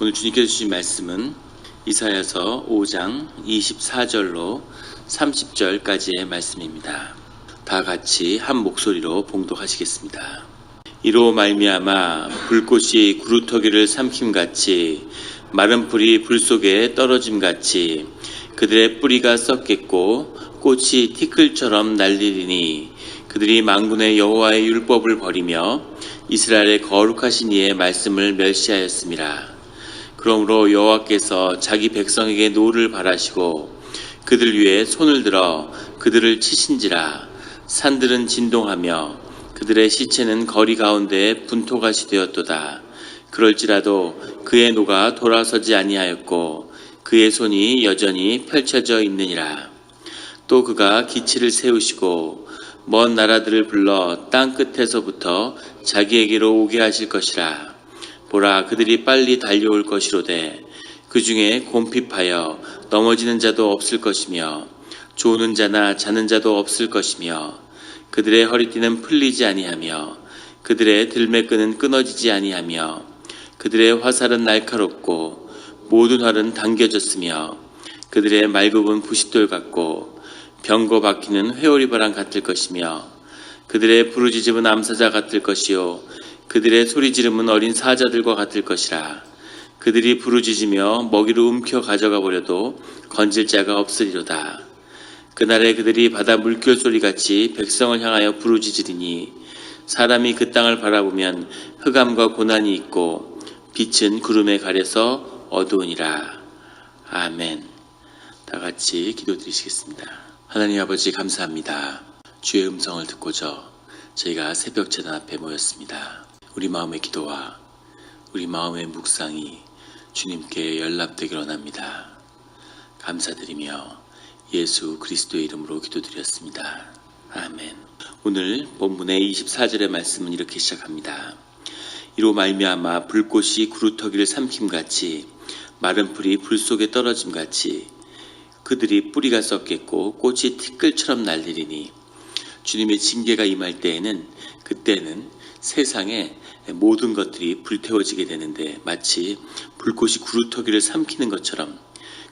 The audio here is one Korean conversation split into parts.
오늘 주님께서 주신 말씀은 이사야서 5장 24절로 30절까지의 말씀입니다. 다 같이 한 목소리로 봉독하시겠습니다. 이로 말미암아 불꽃이 구루터기를 삼킴같이 마른 풀이 불 속에 떨어짐같이 그들의 뿌리가 썩겠고 꽃이 티끌처럼 날리리니 그들이 만군의 여호와의 율법을 버리며 이스라엘의 거룩하신 이의 말씀을 멸시하였음이라. 그러므로 여호와께서 자기 백성에게 노를 바라시고 그들 위에 손을 들어 그들을 치신지라. 산들은 진동하며 그들의 시체는 거리 가운데에 분토같이 되었도다. 그럴지라도 그의 노가 돌아서지 아니하였고 그의 손이 여전히 펼쳐져 있느니라. 또 그가 기치를 세우시고 먼 나라들을 불러 땅 끝에서부터 자기에게로 오게 하실 것이라. 보라, 그들이 빨리 달려올 것이로되 그 중에 곰핍하여 넘어지는 자도 없을 것이며 조는 자나 자는 자도 없을 것이며 그들의 허리띠는 풀리지 아니하며 그들의 들매끈은 끊어지지 아니하며 그들의 화살은 날카롭고 모든 활은 당겨졌으며 그들의 말굽은 부싯돌 같고 병거 바퀴는 회오리바람 같을 것이며 그들의 부르짖음은 암사자 같을 것이요 그들의 소리지름은 어린 사자들과 같을 것이라. 그들이 부르짖으며 먹이로 움켜 가져가 버려도 건질 자가 없으리로다. 그날에 그들이 바다 물결 소리같이 백성을 향하여 부르짖으리니 사람이 그 땅을 바라보면 흑암과 고난이 있고 빛은 구름에 가려서 어두우니라. 아멘. 다 같이 기도드리시겠습니다. 하나님 아버지, 감사합니다. 주의 음성을 듣고자 저희가 새벽 제단 앞에 모였습니다. 우리 마음의 기도와 우리 마음의 묵상이 주님께 연락되기를 원합니다. 감사드리며 예수 그리스도의 이름으로 기도드렸습니다. 아멘. 오늘 본문의 24절의 말씀은 이렇게 시작합니다. 이로 말미암아 불꽃이 구루터기를 삼킴같이 마른 풀이 불 속에 떨어짐같이 그들이 뿌리가 썩겠고 꽃이 티끌처럼 날리리니, 주님의 징계가 임할 때에는 그때는 세상의 모든 것들이 불태워지게 되는데 마치 불꽃이 구루터기를 삼키는 것처럼,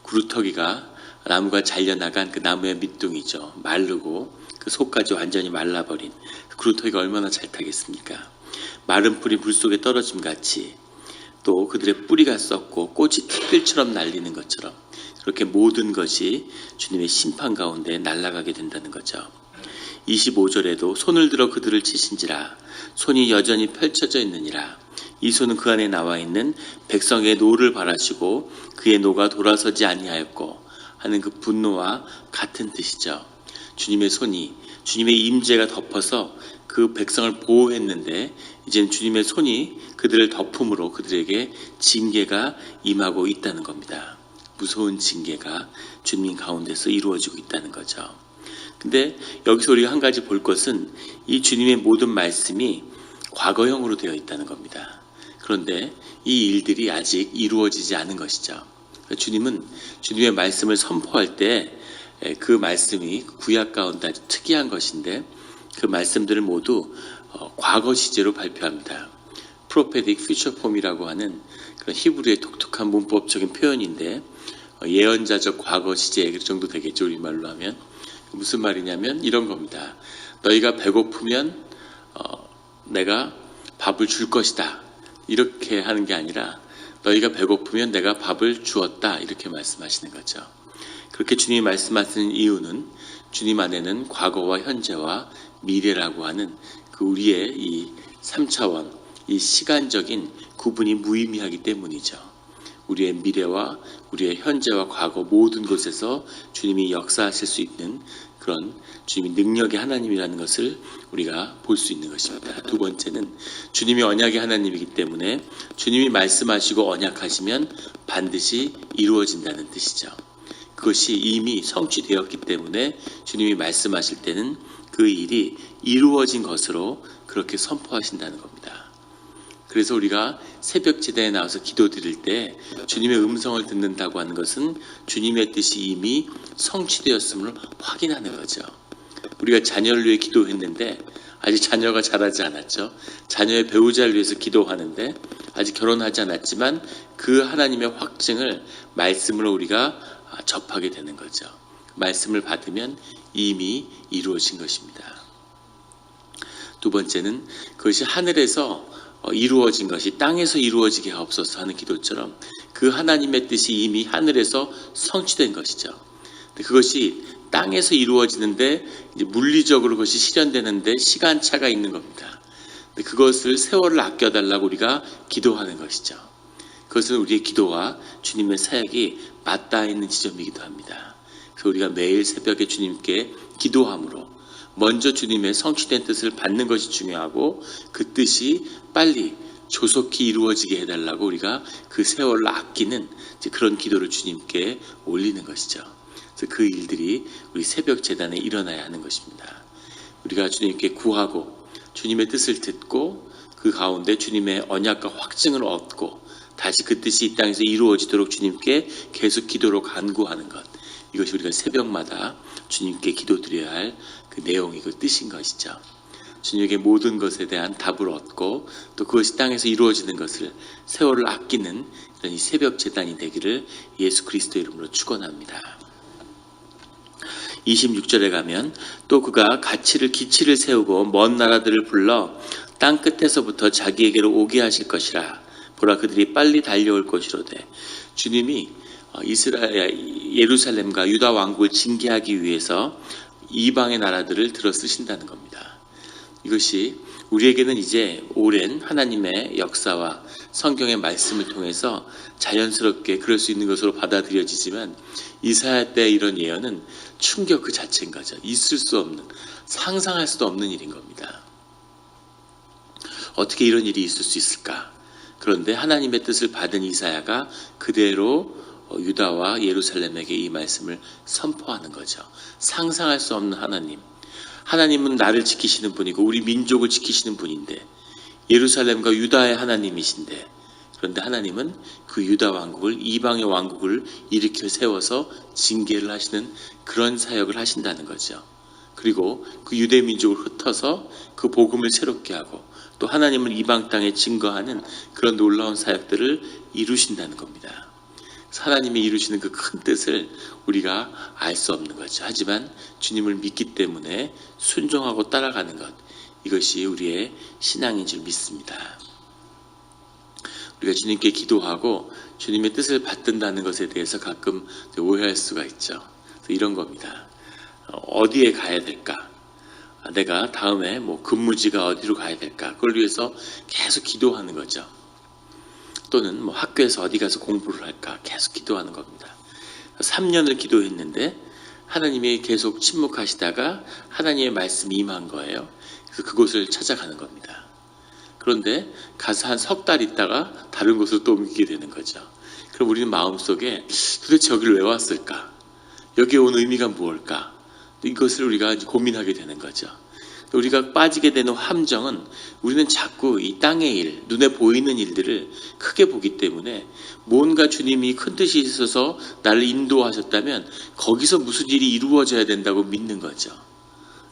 구루터기가 나무가 잘려나간 그 나무의 밑둥이죠. 마르고 그 속까지 완전히 말라버린 그 구루터기가 얼마나 잘 타겠습니까? 마른 풀이 불 속에 떨어짐같이 또 그들의 뿌리가 썩고 꽃이 티끌처럼 날리는 것처럼 그렇게 모든 것이 주님의 심판 가운데 날아가게 된다는 거죠. 25절에도 손을 들어 그들을 치신지라. 손이 여전히 펼쳐져 있느니라. 이 손은 그 안에 나와 있는 백성의 노를 바라시고 그의 노가 돌아서지 아니하였고 하는 그 분노와 같은 뜻이죠. 주님의 손이, 주님의 임재가 덮어서 그 백성을 보호했는데 이제는 주님의 손이 그들을 덮음으로 그들에게 징계가 임하고 있다는 겁니다. 무서운 징계가 주님 가운데서 이루어지고 있다는 거죠. 근데 여기서 우리가 한 가지 볼 것은 이 주님의 모든 말씀이 과거형으로 되어 있다는 겁니다. 그런데 이 일들이 아직 이루어지지 않은 것이죠. 주님은 주님의 말씀을 선포할 때 그 말씀이 구약 가운데 아주 특이한 것인데 그 말씀들을 모두 과거 시제로 발표합니다. 프로페딕 퓨처 폼이라고 하는 그런 히브리의 독특한 문법적인 표현인데 예언자적 과거 시제 정도 되겠죠, 우리말로 하면. 무슨 말이냐면 이런 겁니다. 너희가 배고프면 내가 밥을 줄 것이다, 이렇게 하는 게 아니라 너희가 배고프면 내가 밥을 주었다, 이렇게 말씀하시는 거죠. 그렇게 주님이 말씀하시는 이유는 주님 안에는 과거와 현재와 미래라고 하는 그 우리의 이 3차원, 이 시간적인 구분이 무의미하기 때문이죠. 우리의 미래와 우리의 현재와 과거 모든 곳에서 주님이 역사하실 수 있는 그런 주님이 능력의 하나님이라는 것을 우리가 볼 수 있는 것입니다. 두 번째는 주님이 언약의 하나님이기 때문에 주님이 말씀하시고 언약하시면 반드시 이루어진다는 뜻이죠. 그것이 이미 성취되었기 때문에 주님이 말씀하실 때는 그 일이 이루어진 것으로 그렇게 선포하신다는 겁니다. 그래서 우리가 새벽 제단에 나와서 기도드릴 때 주님의 음성을 듣는다고 하는 것은 주님의 뜻이 이미 성취되었음을 확인하는 거죠. 우리가 자녀를 위해 기도했는데 아직 자녀가 자라지 않았죠. 자녀의 배우자를 위해서 기도하는데 아직 결혼하지 않았지만 그 하나님의 확증을 말씀으로 우리가 접하게 되는 거죠. 말씀을 받으면 이미 이루어진 것입니다. 두 번째는 그것이 하늘에서 이루어진 것이 땅에서 이루어지게 하옵소서 하는 기도처럼 그 하나님의 뜻이 이미 하늘에서 성취된 것이죠. 그것이 땅에서 이루어지는데 이제 물리적으로 그것이 실현되는데 시간차가 있는 겁니다. 그것을 세월을 아껴달라고 우리가 기도하는 것이죠. 그것은 우리의 기도와 주님의 사역이 맞닿아 있는 지점이기도 합니다. 그래서 우리가 매일 새벽에 주님께 기도함으로 먼저 주님의 성취된 뜻을 받는 것이 중요하고 그 뜻이 빨리 조속히 이루어지게 해달라고 우리가 그 세월을 아끼는 그런 기도를 주님께 올리는 것이죠. 그래서 그 일들이 우리 새벽 제단에 일어나야 하는 것입니다. 우리가 주님께 구하고 주님의 뜻을 듣고 그 가운데 주님의 언약과 확증을 얻고 다시 그 뜻이 이 땅에서 이루어지도록 주님께 계속 기도로 간구하는 것, 이것이 우리가 새벽마다 주님께 기도드려야 할 그 내용이고 뜻인 것이죠. 주님에게 모든 것에 대한 답을 얻고 또 그것이 땅에서 이루어지는 것을 세월을 아끼는 이런 이 새벽 제단이 되기를 예수 그리스도 이름으로 축원합니다. 26절에 가면 또 그가 기치를 세우고 먼 나라들을 불러 땅 끝에서부터 자기에게로 오게 하실 것이라. 보라, 그들이 빨리 달려올 것이로되. 주님이 예루살렘과 유다 왕국을 징계하기 위해서 이방의 나라들을 들어 쓰신다는 겁니다. 이것이 우리에게는 이제 오랜 하나님의 역사와 성경의 말씀을 통해서 자연스럽게 그럴 수 있는 것으로 받아들여지지만 이사야 때 이런 예언은 충격 그 자체인 거죠. 있을 수 없는, 상상할 수도 없는 일인 겁니다. 어떻게 이런 일이 있을 수 있을까? 그런데 하나님의 뜻을 받은 이사야가 그대로 유다와 예루살렘에게 이 말씀을 선포하는 거죠. 상상할 수 없는 하나님. 하나님은 나를 지키시는 분이고 우리 민족을 지키시는 분인데 예루살렘과 유다의 하나님이신데 그런데 하나님은 그 유다 왕국을 이방의 왕국을 일으켜 세워서 징계를 하시는 그런 사역을 하신다는 거죠. 그리고 그 유대 민족을 흩어서 그 복음을 새롭게 하고 또 하나님을 이방 땅에 증거하는 그런 놀라운 사역들을 이루신다는 겁니다. 하나님이 이루시는 그 큰 뜻을 우리가 알 수 없는 거죠. 하지만 주님을 믿기 때문에 순종하고 따라가는 것, 이것이 우리의 신앙인 줄 믿습니다. 우리가 주님께 기도하고 주님의 뜻을 받든다는 것에 대해서 가끔 오해할 수가 있죠. 이런 겁니다. 어디에 가야 될까? 내가 다음에 근무지가 어디로 가야 될까? 그걸 위해서 계속 기도하는 거죠. 또는 학교에서 어디 가서 공부를 할까? 계속 기도하는 겁니다. 3년을 기도했는데 하나님이 계속 침묵하시다가 하나님의 말씀이 임한 거예요. 그래서 그곳을 찾아가는 겁니다. 그런데 가서 한 석 달 있다가 다른 곳으로 또 옮기게 되는 거죠. 그럼 우리는 마음속에 도대체 여기를 왜 왔을까? 여기에 온 의미가 무엇일까? 이것을 우리가 고민하게 되는 거죠. 우리가 빠지게 되는 함정은 우리는 자꾸 이 땅의 일, 눈에 보이는 일들을 크게 보기 때문에 뭔가 주님이 큰 뜻이 있어서 나를 인도하셨다면 거기서 무슨 일이 이루어져야 된다고 믿는 거죠.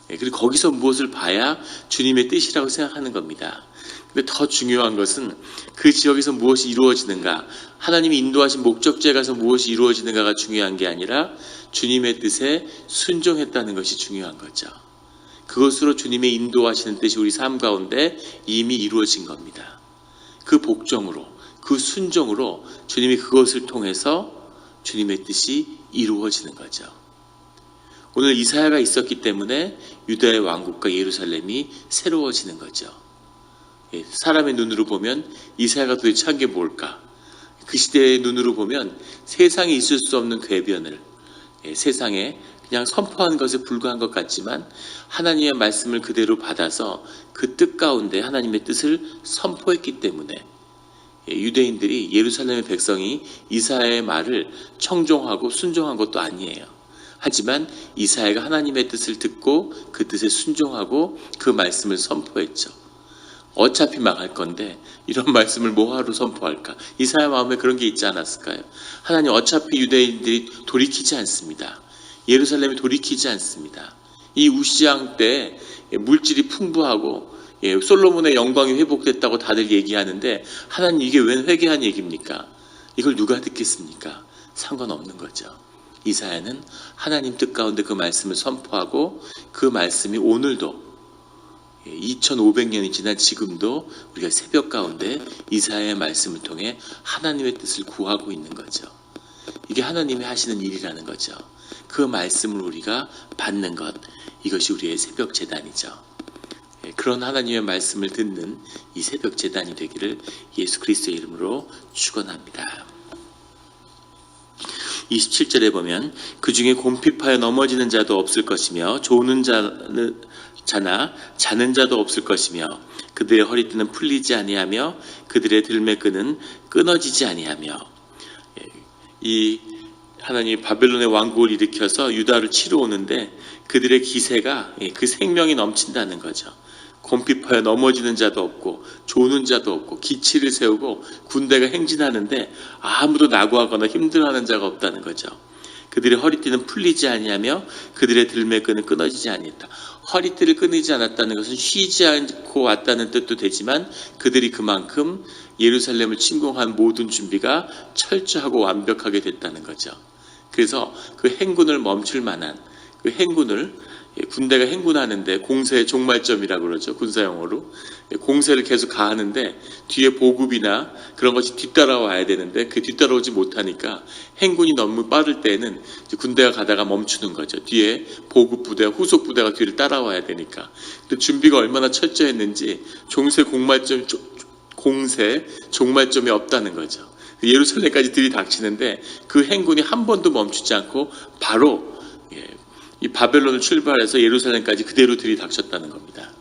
그리고 거기서 무엇을 봐야 주님의 뜻이라고 생각하는 겁니다. 근데 더 중요한 것은 그 지역에서 무엇이 이루어지는가, 하나님이 인도하신 목적지에 가서 무엇이 이루어지는가가 중요한 게 아니라 주님의 뜻에 순종했다는 것이 중요한 거죠. 그것으로 주님의 인도하시는 뜻이 우리 삶 가운데 이미 이루어진 겁니다. 그 복종으로, 그 순종으로 주님이 그것을 통해서 주님의 뜻이 이루어지는 거죠. 오늘 이사야가 있었기 때문에 유다의 왕국과 예루살렘이 새로워지는 거죠. 사람의 눈으로 보면 이사야가 도대체 한 게 뭘까? 그 시대의 눈으로 보면 세상에 있을 수 없는 궤변을 세상에 그냥 선포한 것에 불과한 것 같지만 하나님의 말씀을 그대로 받아서 그 뜻 가운데 하나님의 뜻을 선포했기 때문에 유대인들이 예루살렘의 백성이 이사야의 말을 청종하고 순종한 것도 아니에요. 하지만 이사야가 하나님의 뜻을 듣고 그 뜻에 순종하고 그 말씀을 선포했죠. 어차피 망할 건데 이런 말씀을 뭐하러 선포할까? 이사야 마음에 그런 게 있지 않았을까요? 하나님, 어차피 유대인들이 돌이키지 않습니다. 예루살렘이 돌이키지 않습니다. 이 우시장 때 물질이 풍부하고 솔로몬의 영광이 회복됐다고 다들 얘기하는데 하나님 이게 웬 회개한 얘기입니까? 이걸 누가 듣겠습니까? 상관없는 거죠. 이사야는 하나님 뜻 가운데 그 말씀을 선포하고 그 말씀이 오늘도 2500년이 지난 지금도 우리가 새벽 가운데 이사야의 말씀을 통해 하나님의 뜻을 구하고 있는 거죠. 이게 하나님이 하시는 일이라는 거죠. 그 말씀을 우리가 받는 것, 이것이 우리의 새벽 제단이죠. 그런 하나님의 말씀을 듣는 이 새벽 제단이 되기를 예수 그리스도의 이름으로 축원합니다. 27절에 보면 그 중에 곰핍하여 넘어지는 자도 없을 것이며 조는 자나 자는 자도 없을 것이며 그들의 허리띠는 풀리지 아니하며 그들의 들매끈은 끊어지지 아니하며 이 하나님이 바벨론의 왕국을 일으켜서 유다를 치러 오는데 그들의 기세가 그 생명이 넘친다는 거죠. 곰핍하여 넘어지는 자도 없고 조는 자도 없고 기치를 세우고 군대가 행진하는데 아무도 낙오하거나 힘들어하는 자가 없다는 거죠. 그들의 허리띠는 풀리지 아니하며 그들의 들매끈은 끊어지지 아니했다. 허리띠를 끊이지 않았다는 것은 쉬지 않고 왔다는 뜻도 되지만 그들이 그만큼 예루살렘을 침공한 모든 준비가 철저하고 완벽하게 됐다는 거죠. 그래서 그 행군을 멈출 만한 그 행군을 군대가 행군하는데 공세의 종말점이라고 그러죠. 군사용어로. 공세를 계속 가하는데 뒤에 보급이나 그런 것이 뒤따라와야 되는데 그 뒤따라오지 못하니까 행군이 너무 빠를 때는 군대가 가다가 멈추는 거죠. 뒤에 보급 부대와 후속 부대가 뒤를 따라와야 되니까. 근데 준비가 얼마나 철저했는지 공세 종말점이 없다는 거죠. 예루살렘까지 들이닥치는데 그 행군이 한 번도 멈추지 않고 바로 이 바벨론을 출발해서 예루살렘까지 그대로 들이닥쳤다는 겁니다.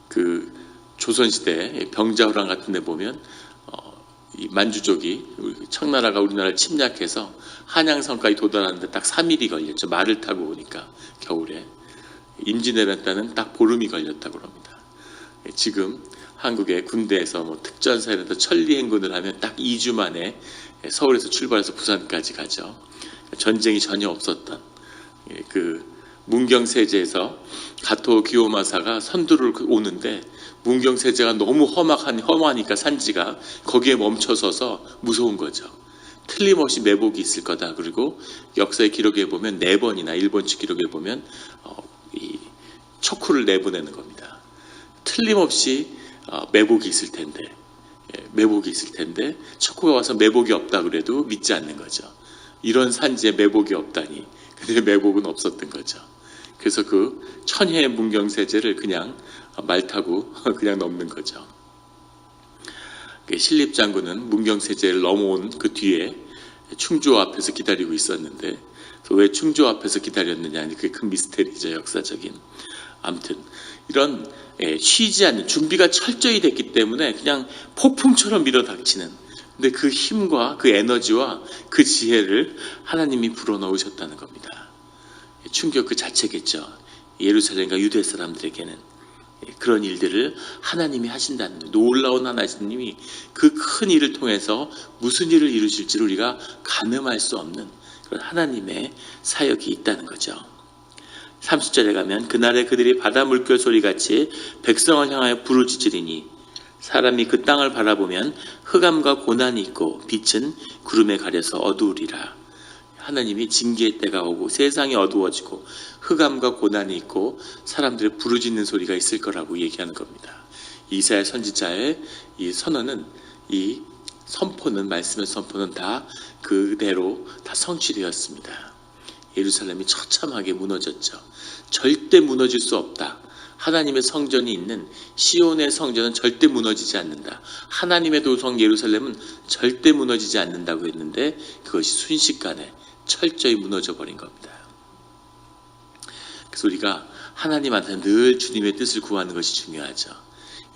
그 조선시대 병자호란 같은 데 보면 이 만주족이 청나라가 우리나라를 침략해서 한양성까지 도달하는데 딱 3일이 걸렸죠. 말을 타고 오니까 겨울에 임진왜란 딱 보름이 걸렸다고 합니다. 지금 한국의 군대에서 특전사에서 천리 행군을 하면 딱 2주 만에 서울에서 출발해서 부산까지 가죠. 전쟁이 전혀 없었던 그 문경세제에서 가토 기요마사가 선두를 오는데 문경세제가 너무 험하니까 산지가 거기에 멈춰서서 무서운 거죠. 틀림없이 매복이 있을 거다. 그리고 역사의 기록에 보면 4번이나 일본 측 기록에 보면 이 척후를 내보내는 겁니다. 틀림없이 매복이 있을 텐데 척후가 와서 매복이 없다 그래도 믿지 않는 거죠. 이런 산지에 매복이 없다니. 근데 매복은 없었던 거죠. 그래서 그 천혜의 문경세제를 그냥 말 타고 그냥 넘는 거죠. 신립장군은 문경세제를 넘어온 그 뒤에 충주호 앞에서 기다리고 있었는데 왜 충주호 앞에서 기다렸느냐, 그게 큰 미스테리죠, 역사적인. 아무튼 이런 쉬지 않는 준비가 철저히 됐기 때문에 그냥 폭풍처럼 밀어닥치는, 근데 그 힘과 그 에너지와 그 지혜를 하나님이 불어넣으셨다는 겁니다. 충격 그 자체겠죠. 예루살렘과 유대 사람들에게는 그런 일들을 하나님이 하신다는 거예요. 놀라운 하나님이 그 큰 일을 통해서 무슨 일을 이루실지 우리가 가늠할 수 없는 그런 하나님의 사역이 있다는 거죠. 30절에 가면 그날에 그들이 바다 물결 소리같이 백성을 향하여 부르짖으리니 사람이 그 땅을 바라보면 흑암과 고난이 있고 빛은 구름에 가려서 어두우리라. 하나님이 징계의 때가 오고 세상이 어두워지고 흑암과 고난이 있고 사람들의 부르짖는 소리가 있을 거라고 얘기하는 겁니다. 이사야 선지자의 이 선언은, 이 선포는, 말씀의 선포는 다 그대로 다 성취되었습니다. 예루살렘이 처참하게 무너졌죠. 절대 무너질 수 없다. 하나님의 성전이 있는 시온의 성전은 절대 무너지지 않는다. 하나님의 도성 예루살렘은 절대 무너지지 않는다고 했는데 그것이 순식간에 철저히 무너져 버린 겁니다. 그래서 우리가 하나님한테 늘 주님의 뜻을 구하는 것이 중요하죠.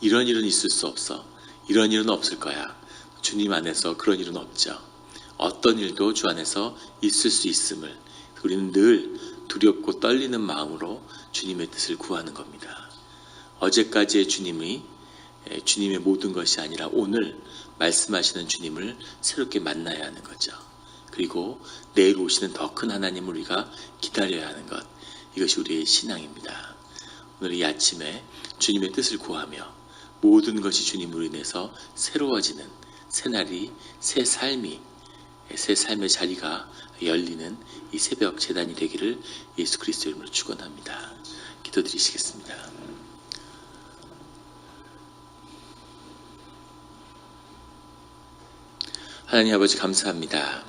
이런 일은 있을 수 없어. 이런 일은 없을 거야. 주님 안에서 그런 일은 없죠. 어떤 일도 주 안에서 있을 수 있음을 우리는 늘 두렵고 떨리는 마음으로 주님의 뜻을 구하는 겁니다. 어제까지의 주님이 주님의 모든 것이 아니라 오늘 말씀하시는 주님을 새롭게 만나야 하는 거죠. 그리고 내일 오시는 더 큰 하나님을 우리가 기다려야 하는 것. 이것이 우리의 신앙입니다. 오늘 이 아침에 주님의 뜻을 구하며 모든 것이 주님으로 인해서 새로워지는 새날이, 새 삶이, 새 삶의 자리가 열리는 이 새벽 제단이 되기를 예수 그리스도 이름으로 축원합니다. 기도드리시겠습니다. 하나님 아버지 감사합니다.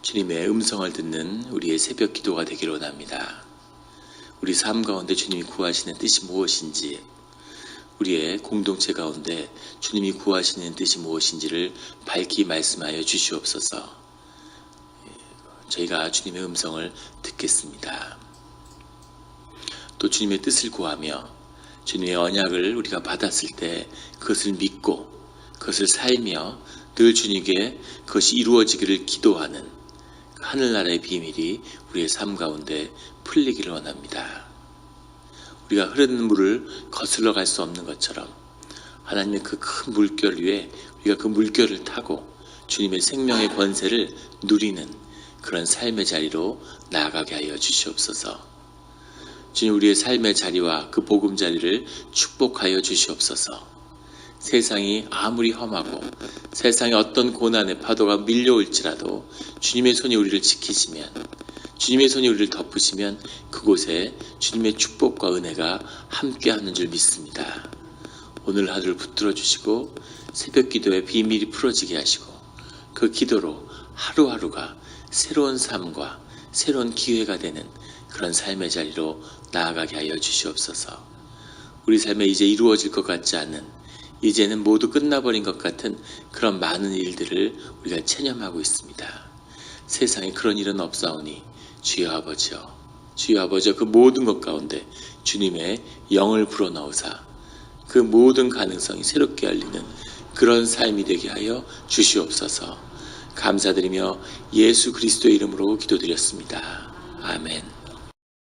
주님의 음성을 듣는 우리의 새벽 기도가 되기를 원합니다. 우리 삶 가운데 주님이 구하시는 뜻이 무엇인지, 우리의 공동체 가운데 주님이 구하시는 뜻이 무엇인지를 밝히 말씀하여 주시옵소서. 저희가 주님의 음성을 듣겠습니다. 또 주님의 뜻을 구하며 주님의 언약을 우리가 받았을 때 그것을 믿고 그것을 살며 늘 주님께 그것이 이루어지기를 기도하는 하늘나라의 비밀이 우리의 삶 가운데 풀리기를 원합니다. 우리가 흐르는 물을 거슬러 갈 수 없는 것처럼 하나님의 그 큰 물결 위에 우리가 그 물결을 타고 주님의 생명의 권세를 누리는 그런 삶의 자리로 나아가게 하여 주시옵소서. 주님, 우리의 삶의 자리와 그 복음 자리를 축복하여 주시옵소서. 세상이 아무리 험하고 세상에 어떤 고난의 파도가 밀려올지라도 주님의 손이 우리를 지키시면, 주님의 손이 우리를 덮으시면 그곳에 주님의 축복과 은혜가 함께하는 줄 믿습니다. 오늘 하루를 붙들어 주시고 새벽 기도의 비밀이 풀어지게 하시고 그 기도로 하루하루가 새로운 삶과 새로운 기회가 되는 그런 삶의 자리로 나아가게 하여 주시옵소서. 우리 삶에 이제 이루어질 것 같지 않은, 이제는 모두 끝나버린 것 같은 그런 많은 일들을 우리가 체념하고 있습니다. 세상에 그런 일은 없사오니 주여 아버지여, 주여 아버지여, 그 모든 것 가운데 주님의 영을 불어넣으사 그 모든 가능성이 새롭게 열리는 그런 삶이 되게 하여 주시옵소서. 감사드리며 예수 그리스도의 이름으로 기도드렸습니다. 아멘.